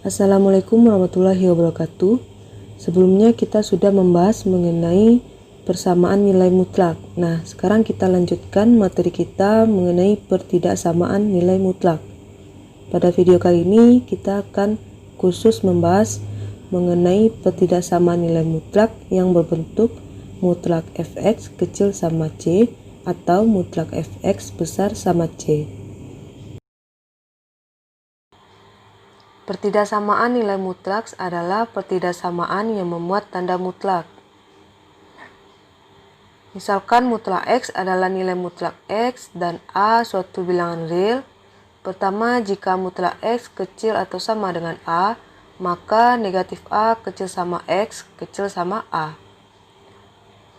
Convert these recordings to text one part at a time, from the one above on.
Assalamualaikum warahmatullahi wabarakatuh. Sebelumnya kita sudah membahas mengenai persamaan nilai mutlak. Nah, sekarang kita lanjutkan materi kita mengenai pertidaksamaan nilai mutlak. Pada video kali ini kita akan khusus membahas mengenai pertidaksamaan nilai mutlak yang berbentuk mutlak fx kecil sama c atau mutlak fx besar sama c. Pertidaksamaan nilai mutlak adalah pertidaksamaan yang memuat tanda mutlak. Misalkan mutlak X adalah nilai mutlak X dan A suatu bilangan real. Pertama, jika mutlak X kecil atau sama dengan A, maka negatif A kecil sama X kecil sama A.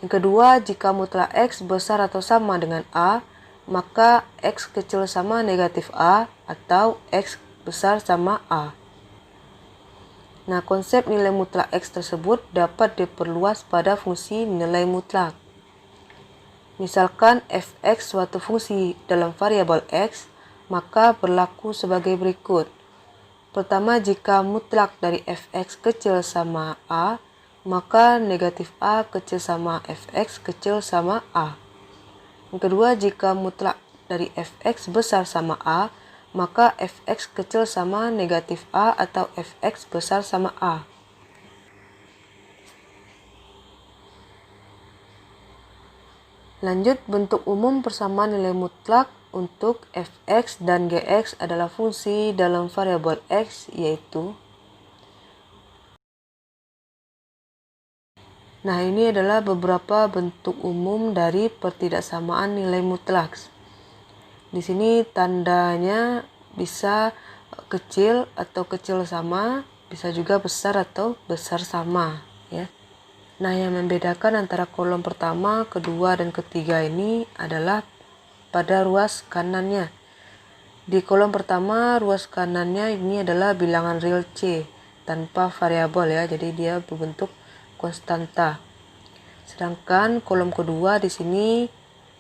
Yang kedua, jika mutlak X besar atau sama dengan A, maka X kecil sama negatif A atau X besar sama A. Nah, konsep nilai mutlak X tersebut dapat diperluas pada fungsi nilai mutlak. Misalkan fx suatu fungsi dalam variabel X, maka berlaku sebagai berikut. Pertama, jika mutlak dari fx kecil sama A, maka negatif A kecil sama fx kecil sama A. Yang kedua, jika mutlak dari fx besar sama A, maka fx kecil sama negatif A atau fx besar sama A. Lanjut, bentuk umum persamaan nilai mutlak untuk fx dan gx adalah fungsi dalam variabel X, yaitu Nah, ini adalah beberapa bentuk umum dari pertidaksamaan nilai mutlak. Di sini tandanya bisa kecil atau kecil sama, bisa juga besar atau besar sama, ya. Nah, yang membedakan antara kolom pertama, kedua, dan ketiga ini adalah pada ruas kanannya. Di kolom pertama, ruas kanannya ini adalah bilangan real C tanpa variabel, ya, jadi dia berbentuk konstanta. Sedangkan kolom kedua di sini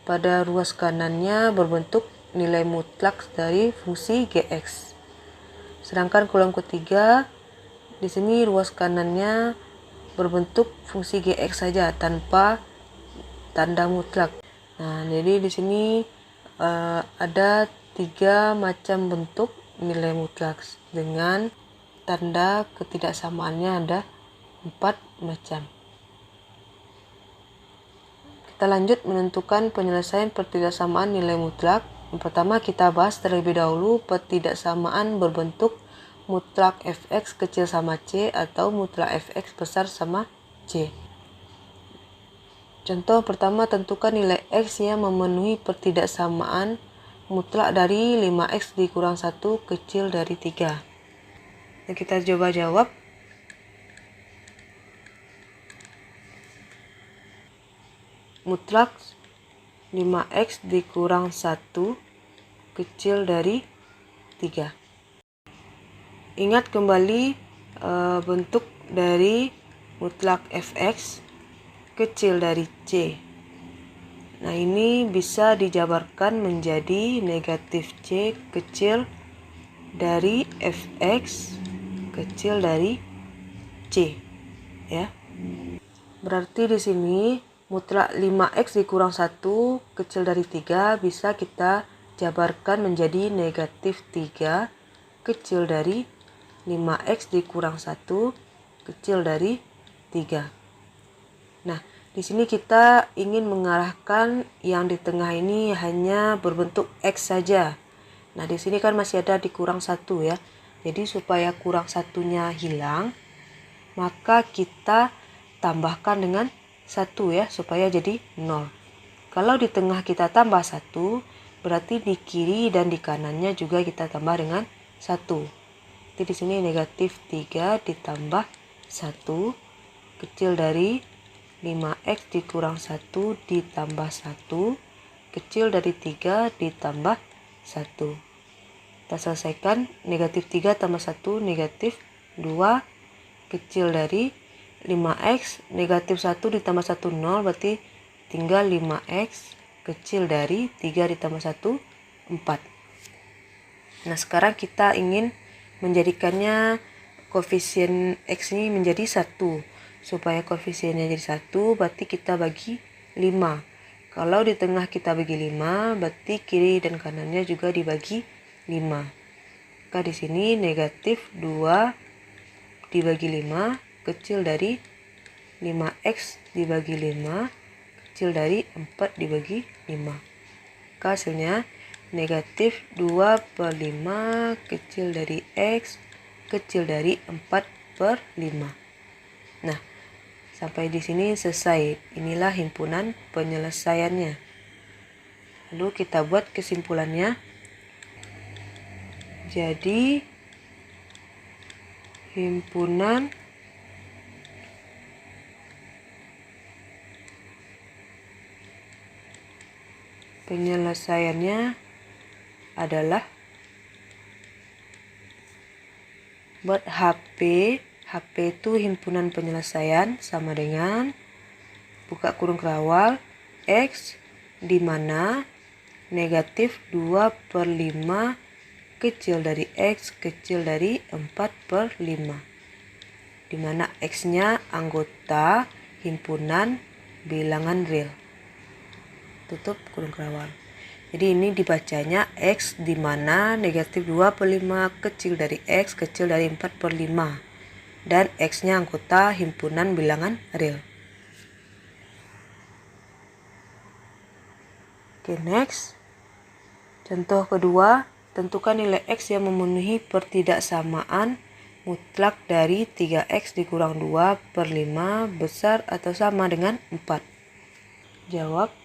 pada ruas kanannya berbentuk nilai mutlak dari fungsi gx. Sedangkan kolom ketiga di sini ruas kanannya berbentuk fungsi gx saja tanpa tanda mutlak. Nah, jadi di sini ada 3 macam bentuk nilai mutlak dengan tanda ketidaksamaannya ada 4 macam. Kita lanjut menentukan penyelesaian pertidaksamaan nilai mutlak. Yang pertama, kita bahas terlebih dahulu pertidaksamaan berbentuk mutlak fx kecil sama c atau mutlak fx besar sama c. Contoh pertama, tentukan nilai x yang memenuhi pertidaksamaan mutlak dari 5x dikurang 1 kecil dari 3. Nah, kita coba jawab. Mutlak 5x dikurang 1 kecil dari 3. Ingat kembali bentuk dari mutlak fx kecil dari c. Nah, ini bisa dijabarkan menjadi negatif c kecil dari fx kecil dari c, ya. Berarti di sini mutlak 5x dikurang 1 kecil dari 3 bisa kita jabarkan menjadi negatif 3 kecil dari 5x dikurang 1 kecil dari 3. Nah, di sini kita ingin mengarahkan yang di tengah ini hanya berbentuk x saja. Nah, di sini kan masih ada dikurang 1, ya. Jadi supaya kurang satunya hilang, maka kita tambahkan dengan 1, ya, supaya jadi 0. Kalau di tengah kita tambah 1, berarti di kiri dan di kanannya juga kita tambah dengan 1. Jadi di sini negatif 3 ditambah 1 kecil dari 5x dikurang 1 ditambah 1 kecil dari 3 ditambah 1. Kita selesaikan. Negatif 3 tambah 1 negatif 2 kecil dari 5x, negatif 1 ditambah 1 0, berarti tinggal 5x kecil dari 3 ditambah 1 4. Nah, sekarang kita ingin menjadikannya koefisien X ini menjadi 1. Supaya koefisiennya jadi 1, berarti kita bagi 5. Kalau di tengah kita bagi 5, berarti kiri dan kanannya juga dibagi 5. Maka di sini negatif 2 dibagi 5 kecil dari 5x dibagi 5 kecil dari 4 dibagi 5. Maka hasilnya negatif 2/5 kecil dari x kecil dari 4/5. Nah, sampai di sini selesai. Inilah himpunan penyelesaiannya. Lalu kita buat kesimpulannya. Jadi, himpunan penyelesaiannya adalah buat HP itu himpunan penyelesaian sama dengan buka kurung kerawal X di mana negatif 2/5 kecil dari X kecil dari 4/5, di mana X-nya anggota himpunan bilangan real. Tutup kurung kerawal. Jadi ini dibacanya X di mana negatif 2/5 kecil dari X kecil dari 4/5 dan X-nya anggota himpunan bilangan real. Oke, next. Contoh kedua, tentukan nilai X yang memenuhi pertidaksamaan mutlak dari 3x dikurang 2/5 besar atau sama dengan 4. Jawab.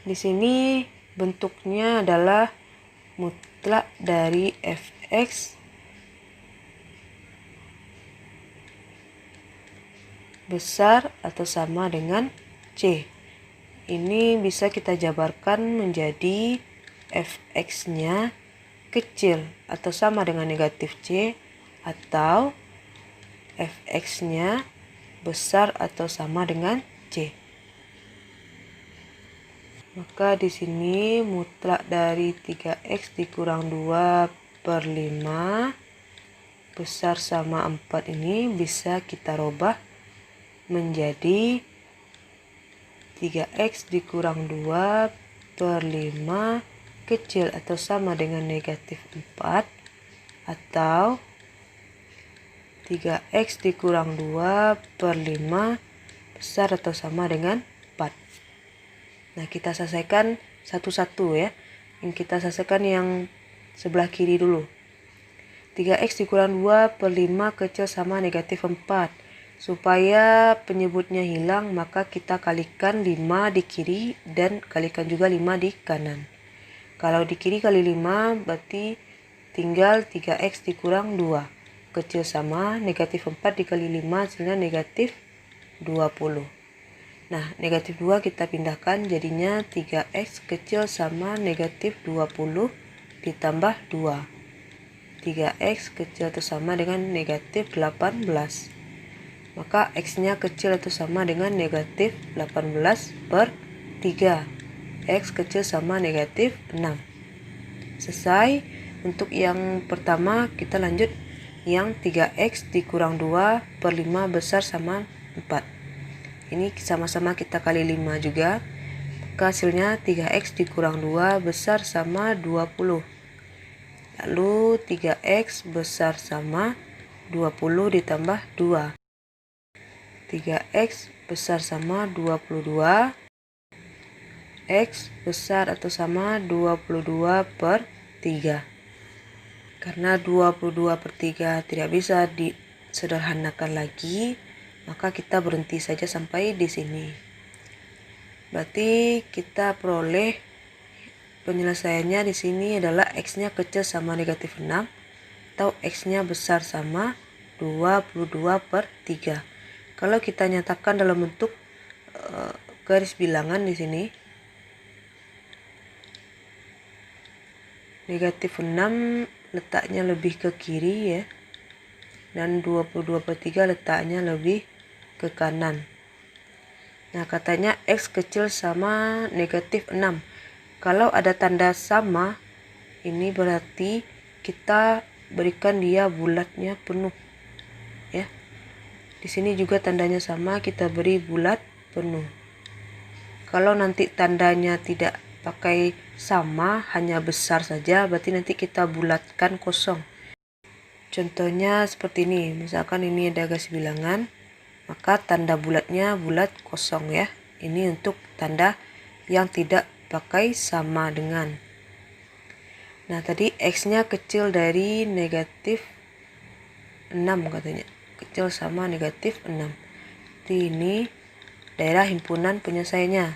Di sini bentuknya adalah mutlak dari fx besar atau sama dengan C. Ini bisa kita jabarkan menjadi fx-nya kecil atau sama dengan negatif C atau fx-nya besar atau sama dengan C. Maka di sini mutlak dari 3x dikurang 2/5 besar sama 4 ini bisa kita rubah menjadi 3x dikurang 2/5 kecil atau sama dengan negatif 4 atau 3x dikurang 2/5 besar atau sama dengan 4. Nah, kita selesaikan satu-satu ya. Yang kita selesaikan yang sebelah kiri dulu. 3x dikurang 2/5 kecil sama negatif 4. Supaya penyebutnya hilang, maka kita kalikan 5 di kiri dan kalikan juga 5 di kanan. Kalau di kiri kali 5 berarti tinggal 3x dikurang 2. Kecil sama negatif 4 dikali 5 hasilnya negatif 20. Nah, negatif 2 kita pindahkan jadinya 3x kecil sama negatif 20 ditambah 2. 3x kecil atau sama dengan negatif 18. Maka x-nya kecil atau sama dengan negatif 18/3. X kecil sama negatif 6. Selesai. Untuk yang pertama kita lanjut yang 3x dikurang 2/5 besar sama 4. Ini sama-sama kita kali 5 juga. Maka hasilnya 3x dikurang 2 besar sama 20. Lalu 3x besar sama 20 ditambah 2. 3x besar sama 22. X besar atau sama 22/3. Karena 22/3 tidak bisa disederhanakan lagi, maka kita berhenti saja sampai di sini. Berarti kita peroleh penyelesaiannya di sini adalah x-nya kecil sama negatif 6 atau x-nya besar sama 22/3. Kalau kita nyatakan dalam bentuk garis bilangan di sini, negatif 6 letaknya lebih ke kiri ya, dan 22/3 letaknya lebih ke kanan. Nah, katanya x kecil sama negatif 6. Kalau ada tanda sama, ini berarti kita berikan dia bulatnya penuh ya. Di sini juga tandanya sama, kita beri bulat penuh. Kalau nanti tandanya tidak pakai sama, hanya besar saja, berarti nanti kita bulatkan kosong. Contohnya seperti ini, misalkan ini ada garis bilangan, maka tanda bulatnya bulat kosong ya. Ini untuk tanda yang tidak pakai sama dengan. Nah tadi X-nya kecil dari negatif 6 katanya. Kecil sama negatif 6. Jadi ini daerah himpunan penyelesaiannya.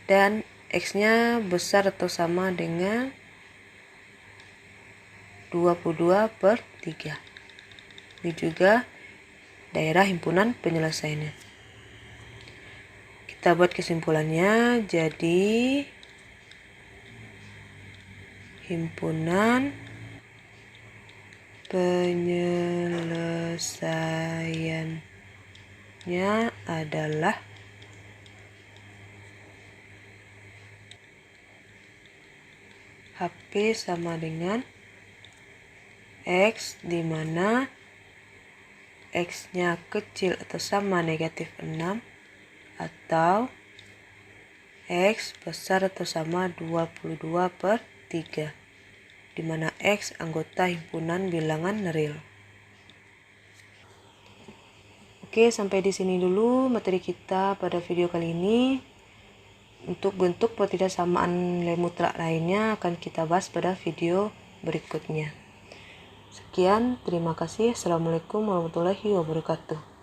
Dan X-nya besar atau sama dengan 22/3. Ini juga daerah himpunan penyelesaiannya. Kita buat kesimpulannya, jadi himpunan penyelesaiannya adalah HP sama dengan X, di mana X-nya kecil atau sama negatif 6, atau X besar atau sama 22/3, di mana X anggota himpunan bilangan real. Oke, sampai di sini dulu materi kita pada video kali ini. Untuk bentuk pertidaksamaan nilai mutlak lainnya akan kita bahas pada video berikutnya. Sekian, terima kasih. Assalamualaikum warahmatullahi wabarakatuh.